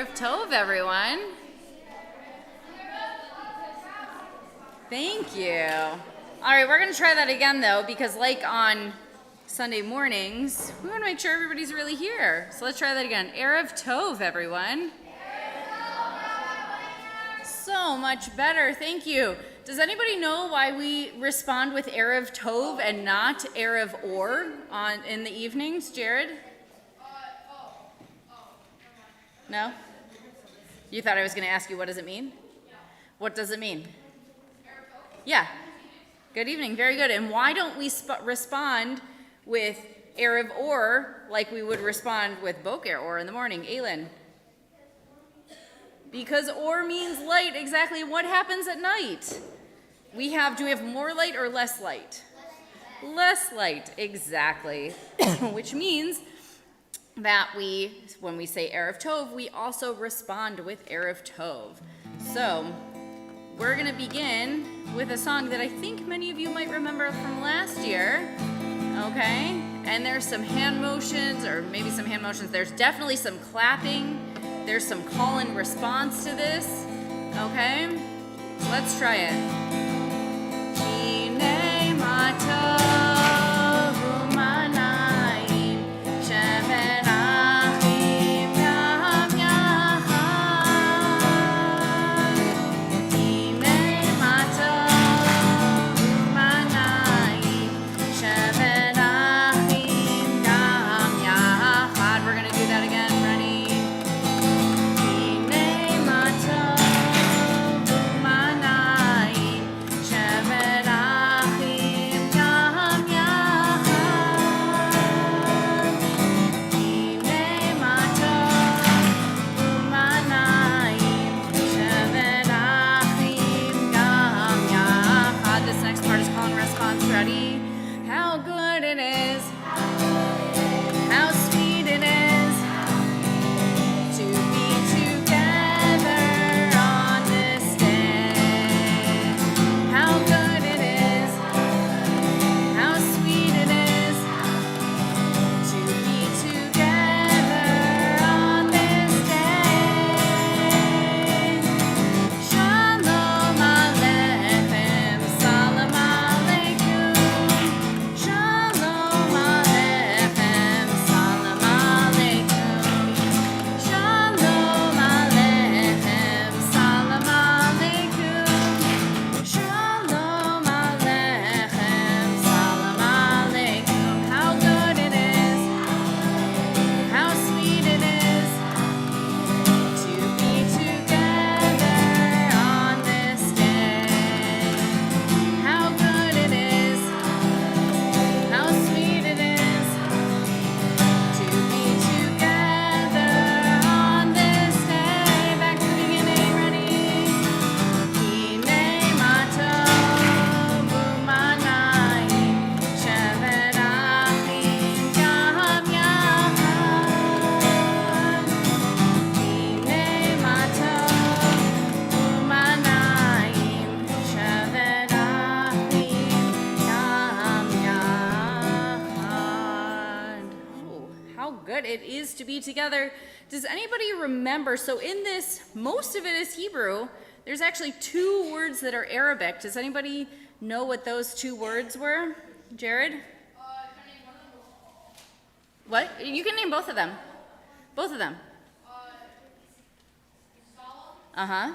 Erev Tov, everyone. Thank you. All right, we're going to try that again, though, because like on Sunday mornings, we want to make sure everybody's really here. So let's try that again. Erev Tov, everyone. So much better. Thank you. Does anybody know why we respond with Erev Tov and not Erev Or in the evenings, Jared? No? You thought I was going to ask you, what does it mean? What does it mean? Yeah. Good evening. Very good. And why don't we respond with Erev Or like we would respond with Boker Or in the morning? Aylin? Because Or means light. Exactly. What happens at night? Do we have more light or less light? Less light. Exactly. Which means that when we say Erev Tov, we also respond with Erev Tov. So we're going to begin with a song that I think many of you might remember from last year. Okay? And there's some hand motions, or maybe some hand motions. There's definitely some clapping. There's some call and response to this. Okay? So let's try it. Hinei matov. It is to be together. Does anybody remember? So in this, most of it is Hebrew. There's actually two words that are Arabic. Does anybody know what those two words were? Jared? What? You can name both of them. Both of them. Uh-huh.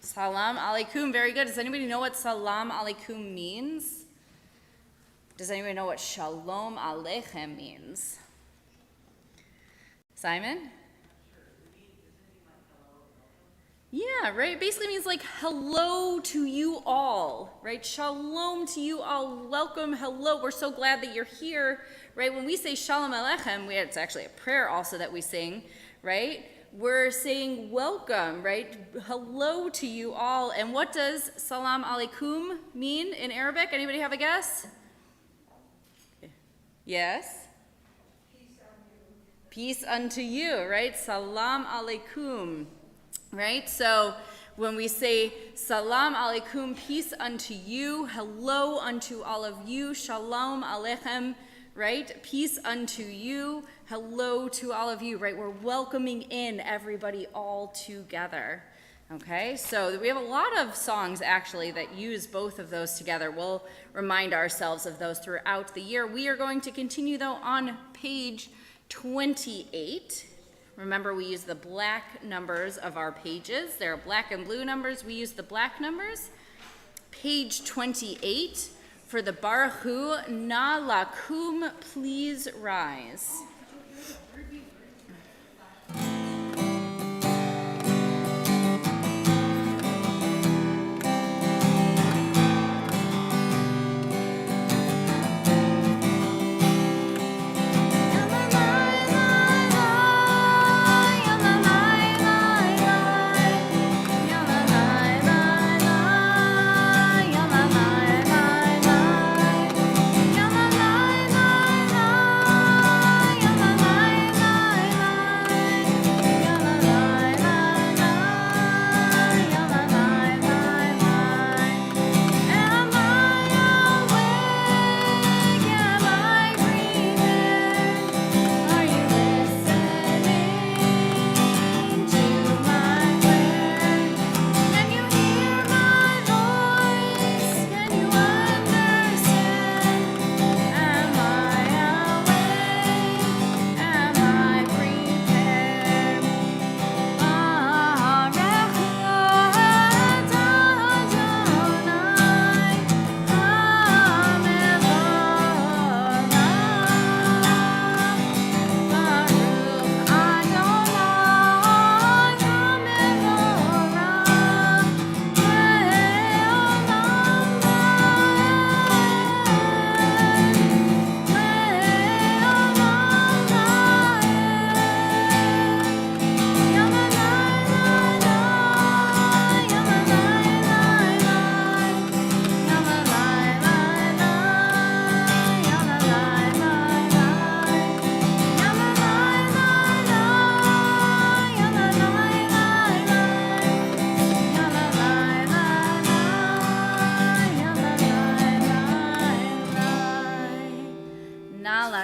Salam alaikum. Very good. Does anybody know what salam alaikum means? Does anybody know what shalom aleichem means? Simon? Yeah, right? It basically means like hello to you all, right? Shalom to you all. Welcome, hello. We're so glad that you're here, right? When we say shalom aleichem, it's actually a prayer also that we sing, right? We're saying welcome, right? Hello to you all. And what does salam alaikum mean in Arabic? Anybody have a guess? Yes? Peace unto you, right? Salam alaikum, right? So when we say salam alaikum, peace unto you, hello unto all of you, shalom aleichem, right? Peace unto you. Hello to all of you, right? We're welcoming in everybody all together. Okay, so we have a lot of songs actually that use both of those together. We'll remind ourselves of those throughout the year. We are going to continue though on page 28. Remember, we use the black numbers of our pages. There are black and blue numbers. We use the black numbers. Page 28 for the Baruch Hu, Na Lakum, please rise.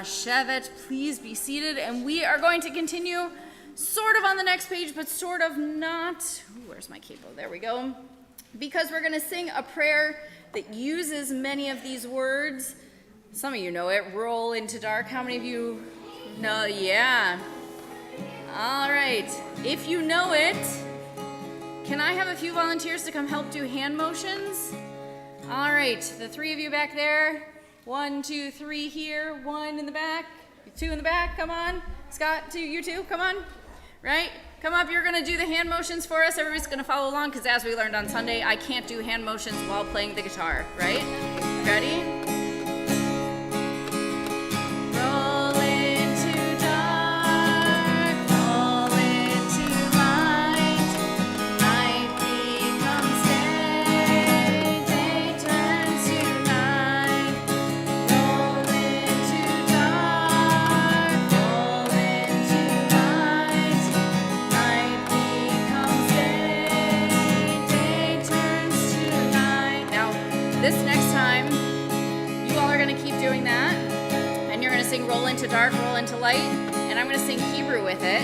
Shevet, please be seated, and we are going to continue sort of on the next page, but sort of not. Ooh, where's my capo? There we go. Because we're going to sing a prayer that uses many of these words. Some of you know it. Roll into dark. How many of you know? Yeah. All right. If you know it, can I have a few volunteers to come help do hand motions? All right. The three of you back there. 1, 2, 3 here, 1 in the back, 2 in the back, come on. Scott, 2, you 2, come on. Right? Come up, you're gonna do the hand motions for us. Everybody's gonna follow along, because as we learned on Sunday, I can't do hand motions while playing the guitar, right? Ready? Roll into dark, roll into light, and I'm going to sing Hebrew with it,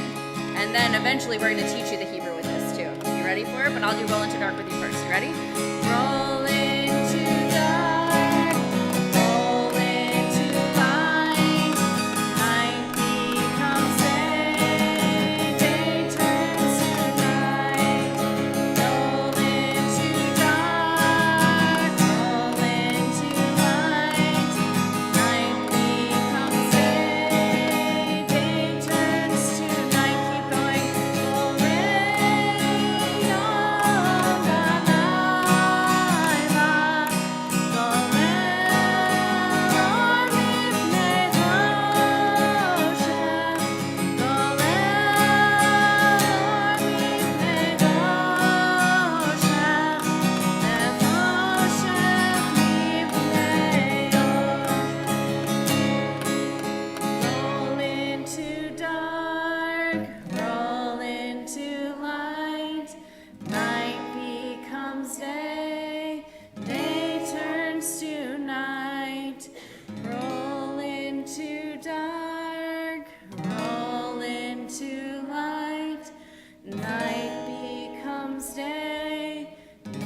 and then eventually we're going to teach you the Hebrew with this too. You ready for it? But I'll do roll into dark with you first. You ready? Roll into dark, roll into light, night becomes day, day turns to night. Roll into dark, roll into light, night becomes day, day turns to night. Keep going. Roll in on the night. day,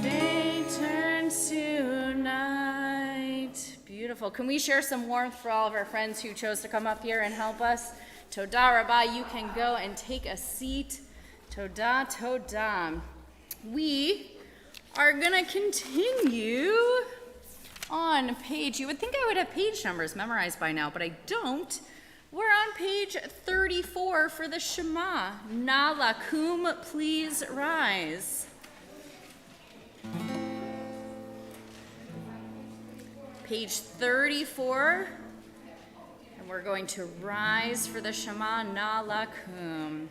day turns to night. Beautiful. Can we share some warmth for all of our friends who chose to come up here and help us? Toda Rabah, you can go and take a seat. Toda, toda. We are gonna continue on page, you would think I would have page numbers memorized by now, but I don't. We're on page 34 for the Shema. Na lakum, please rise. Page 34, and we're going to rise for the Shema. Na lakum.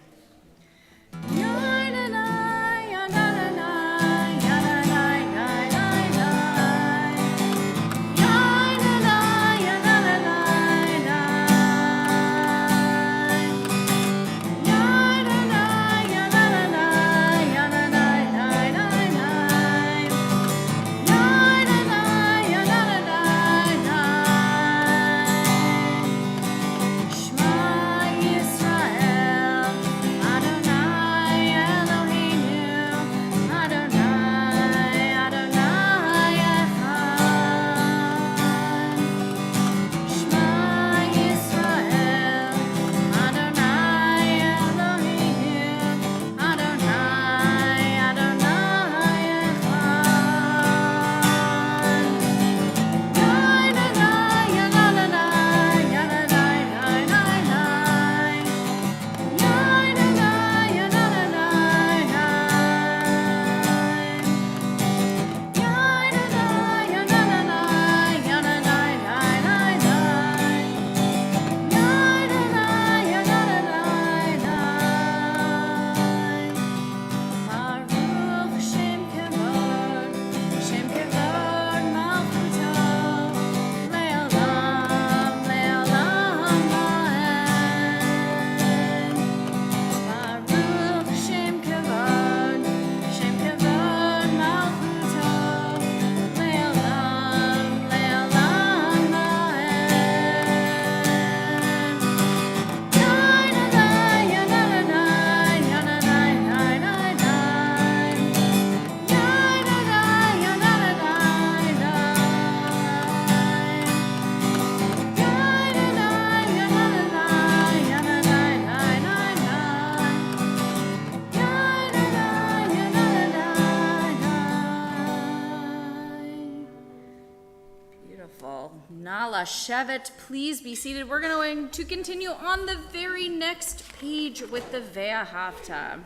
Nala Shevet, please be seated. We're going to continue on the very next page with the Ve'ahavta.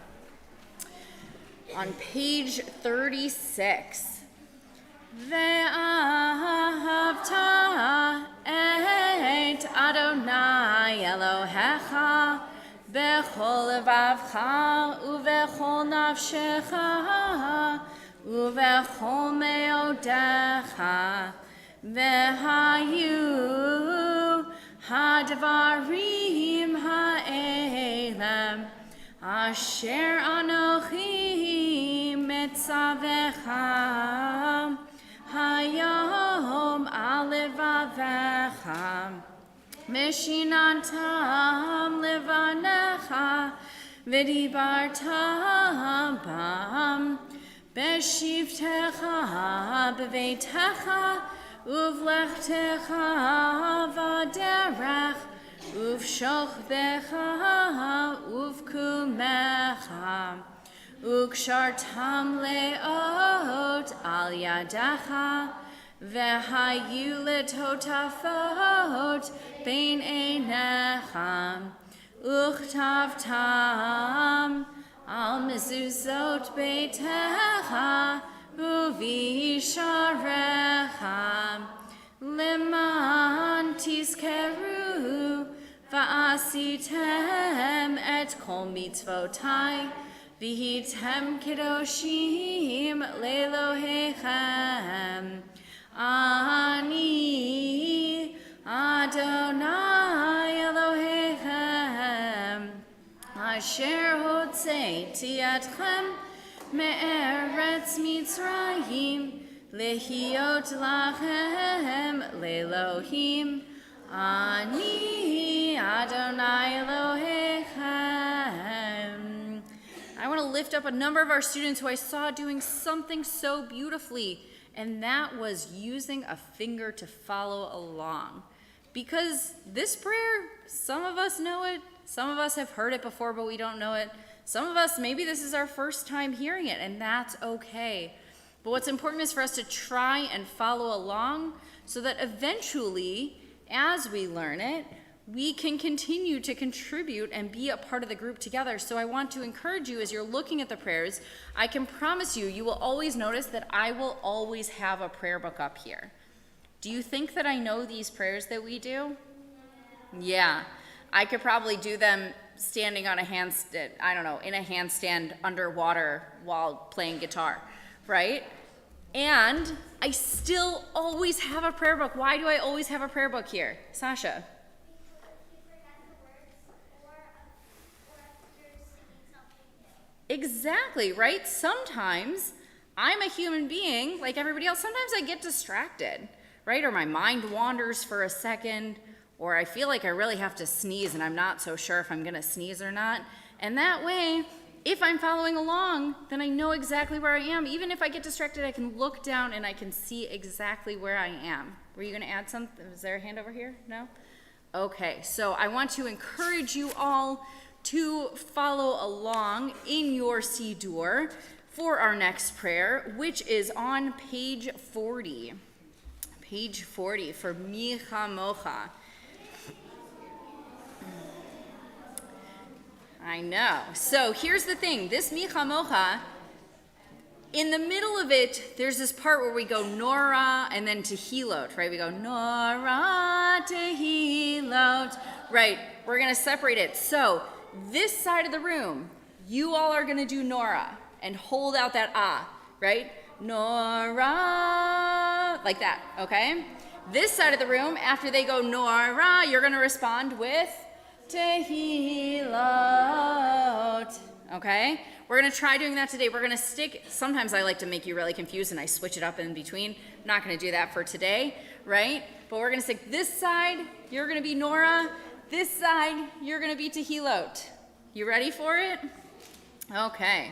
On page 36. Ve'ahavta et Adonai Elohecha bechol levavcha uvechol nafshecha uvechol meodecha Vehayu hadvarim ha'elem asher anochi mitzavecha hayom alevavecha mishinantam levanecha v'dibartam bam beshivtecha b'veitecha Uvlechtecha vaderech, uvshochbecha, uvkumecha, ukshartam leot al yadecha, vehayu letotafot bein einecha, uchtavtam al mezuzot beitecha, Uvisharecha leman tizkeru va'asitem et kol mitzvotai v'hitem kedoshim lelohechem ani Adonai Elohechem asher hotzeiti etchem Me'eretz Mitzrayim lehiot lachem lelohim ani Adonai Elohechem. I want to to lift up a number of our students who I saw doing something so beautifully, and that was using a finger to follow along. Because this prayer, some of us know it, some of us have heard it before, but we don't know it. Some of us, maybe this is our first time hearing it, and that's okay. But what's important is for us to try and follow along so that eventually, as we learn it, we can continue to contribute and be a part of the group together. So I want to encourage you as you're looking at the prayers, I can promise you, you will always notice that I will always have a prayer book up here. Do you think that I know these prayers that we do? Yeah, I could probably do them standing on a handstand, I don't know, in a handstand underwater while playing guitar, right? And I still always have a prayer book. Why do I always have a prayer book here? Sasha? Exactly, right? Sometimes I'm a human being like everybody else. Sometimes I get distracted, right? Or my mind wanders for a second, or I feel like I really have to sneeze and I'm not so sure if I'm going to sneeze or not. And that way, if I'm following along, then I know exactly where I am. Even if I get distracted, I can look down and I can see exactly where I am. Were you going to add something? Was there a hand over here? No? Okay, so I want to encourage you all to follow along in your Siddur for our next prayer, which is on page 40. Page 40 for Mi Chamocha. I know. So here's the thing. This Mi Chamocha, in the middle of it, there's this part where we go Nora and then Tehilot, right? We go Nora, Tehilot. Right, we're going to separate it. So this side of the room, you all are going to do Nora and hold out that ah, right? Nora, like that, okay? This side of the room, after they go Nora, you're going to respond with Tehilot, okay? We're going to try doing that today. We're going to stick, sometimes I like to make you really confused and I switch it up in between. I'm not going to do that for today, right? But we're going to stick this side, you're going to be Nora. This side, you're going to be Tehilot. You ready for it? Okay.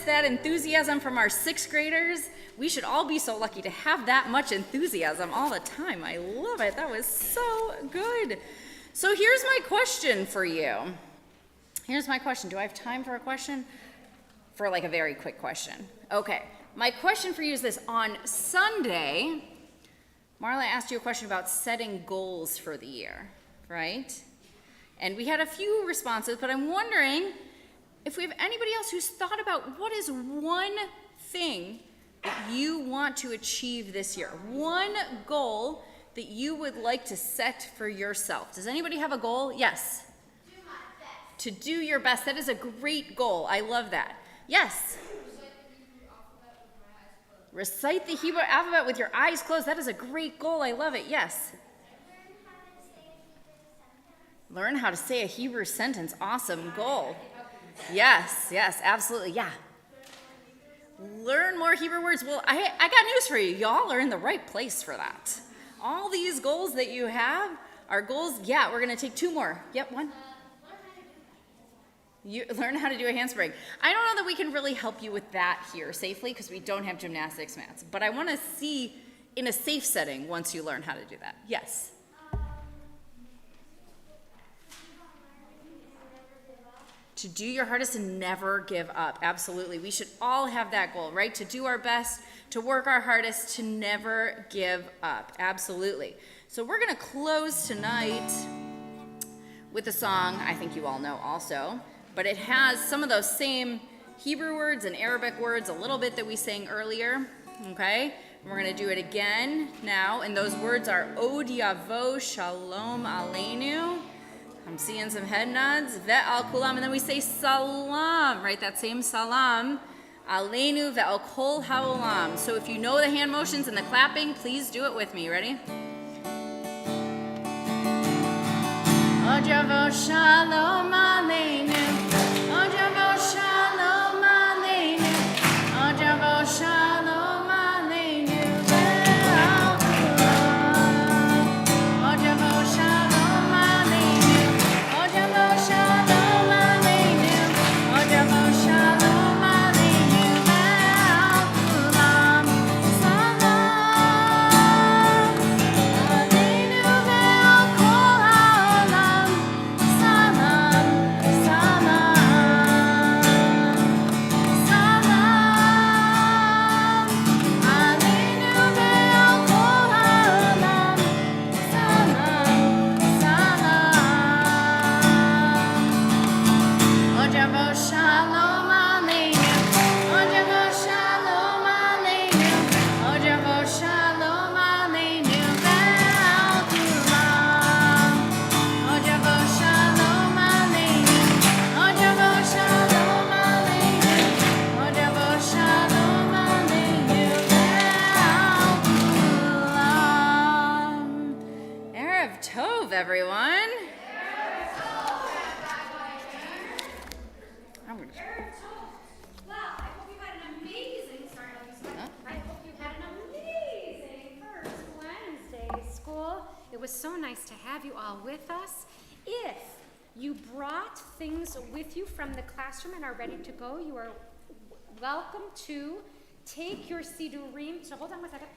That enthusiasm from our sixth graders. We should all be so lucky to have that much enthusiasm all the time. I love it. That was so good. So here's my question for you. Here's my question. Do I have time for a question? For like a very quick question. Okay. My question for you is this. On Sunday, Marla asked you a question about setting goals for the year, right? And we had a few responses, but I'm wondering if we have anybody else who's thought about what is one thing that you want to achieve this year, one goal that you would like to set for yourself? Does anybody have a goal? Yes. Do my best. To do your best. That is a great goal. I love that. Yes. Recite the Hebrew alphabet with your eyes closed. That is a great goal. I love it. Yes. Learn how to say a Hebrew sentence. Awesome goal. Yes, absolutely. Yeah. Learn more Hebrew words. Well, I got news for you. Y'all are in the right place for that. All these goals that you have are goals. Yeah, we're going to take 2 more. Yep, one. You learn how to do a handspring. I don't know that we can really help you with that here safely because we don't have gymnastics mats. But I want to see in a safe setting once you learn how to do that. Yes. To do your hardest and never give up. Absolutely. We should all have that goal, right? To do our best, to work our hardest, to never give up. Absolutely. So we're going to close tonight with a song I think you all know also, but it has some of those same Hebrew words and Arabic words a little bit that we sang earlier, okay? And we're going to do it again now, and those words are Od Yavo Shalom Aleinu. I'm seeing some head nods. Ve'al kulam, and then we say salam, right? That same salam. Aleinu ve'al kol ha'olam. So if you know the hand motions and the clapping, please do it with me. Ready? Od Yavo Shalom Aleinu. Od Yavo Shalom Aleinu. Od Yavo Shalom Aleinu. Ve'al kulam. Od Yavo Shalom Aleinu. Od Yavo Shalom Aleinu. Od Yavo Shalom Aleinu. Ve'al kulam. Salam. Aleinu ve'al kol ha'olam. Salam. Salam. Salam. Aleinu ve'al kol ha'olam. Salam. Salam. Od Yavo Shalom Aleinu. Od Yavo Shalom Aleinu. Od Yavo Shalom Aleinu ve'al kulam. Od Yavo Shalom Aleinu. Od Yavo Shalom Aleinu. Od Yavo Shalom Aleinu ve'al kulam. Erev Tov, everyone. I'm gonna- Well, I hope you had an amazing, sorry, I hope you had an amazing first Wednesday school. It was so nice to have you all with us. If you brought things with you from the classroom and are ready to go, you are welcome to take your Sidurim. So hold on one second.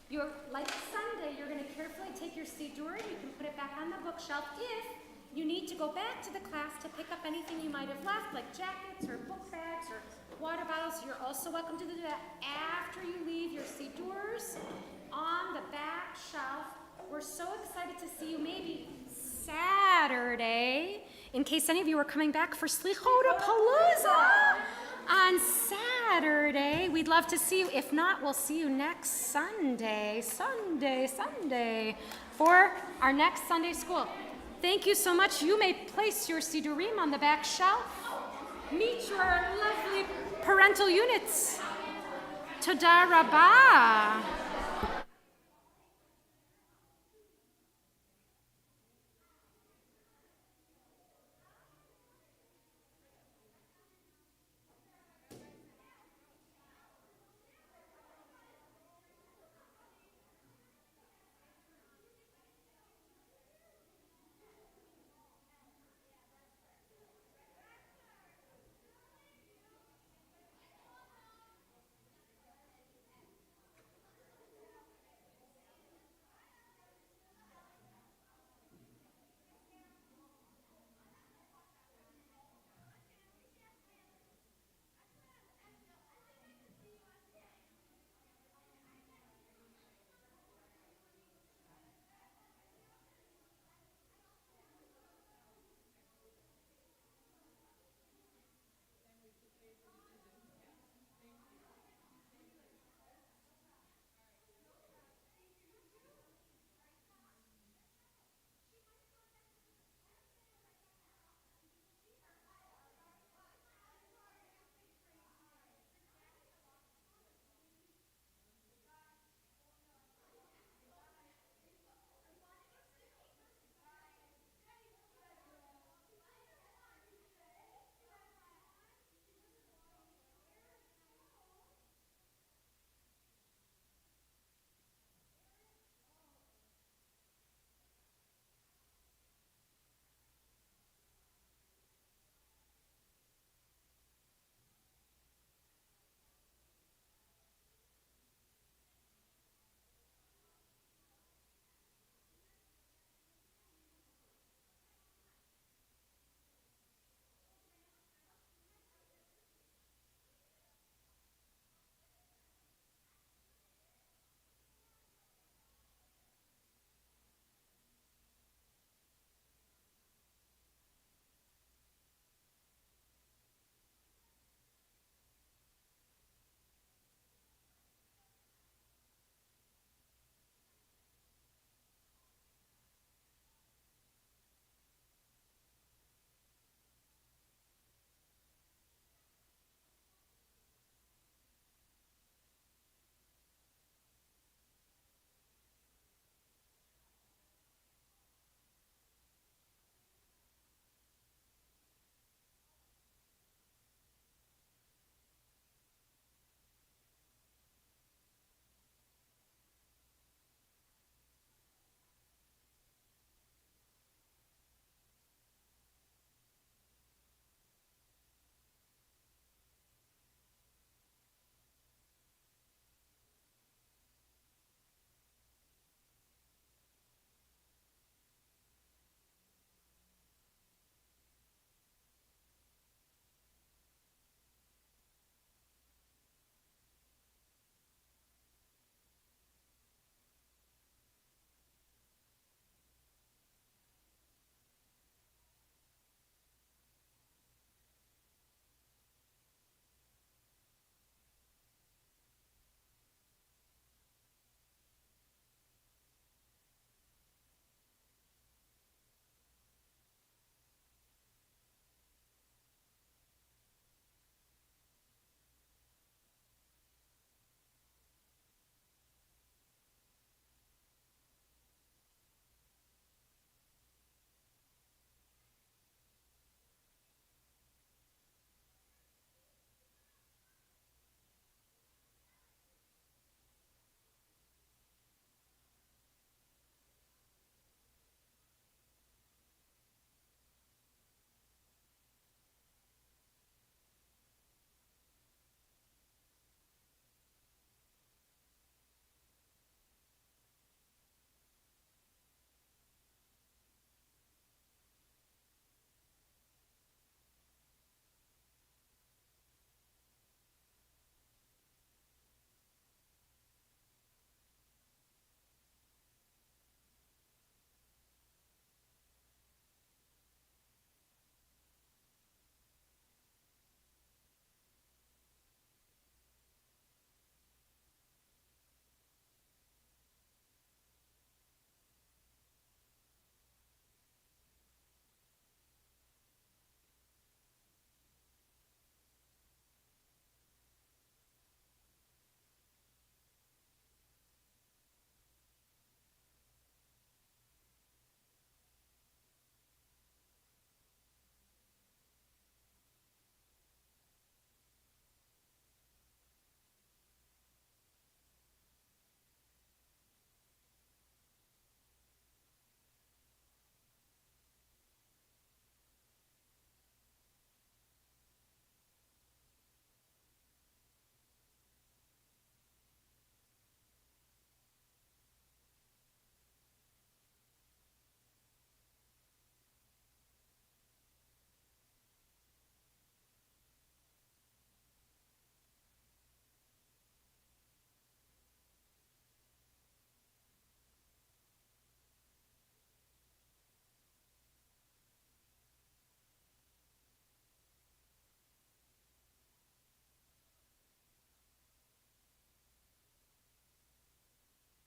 You're, like Sunday, you're going to carefully take your Sidur and you can put it back on the bookshelf. If you need to go back to the class to pick up anything you might have left, like jackets or book bags or water bottles, you're also welcome to do that after you leave your Sidurs on the back shelf. We're so excited to see you maybe Saturday, in case any of you are coming back for Slichota Palooza on Saturday. We'd love to see you. If not, we'll see you next Sunday, for our next Sunday school. Thank you so much. You may place your Sidurim on the back shelf. Meet your lovely parental units. Toda Rabah.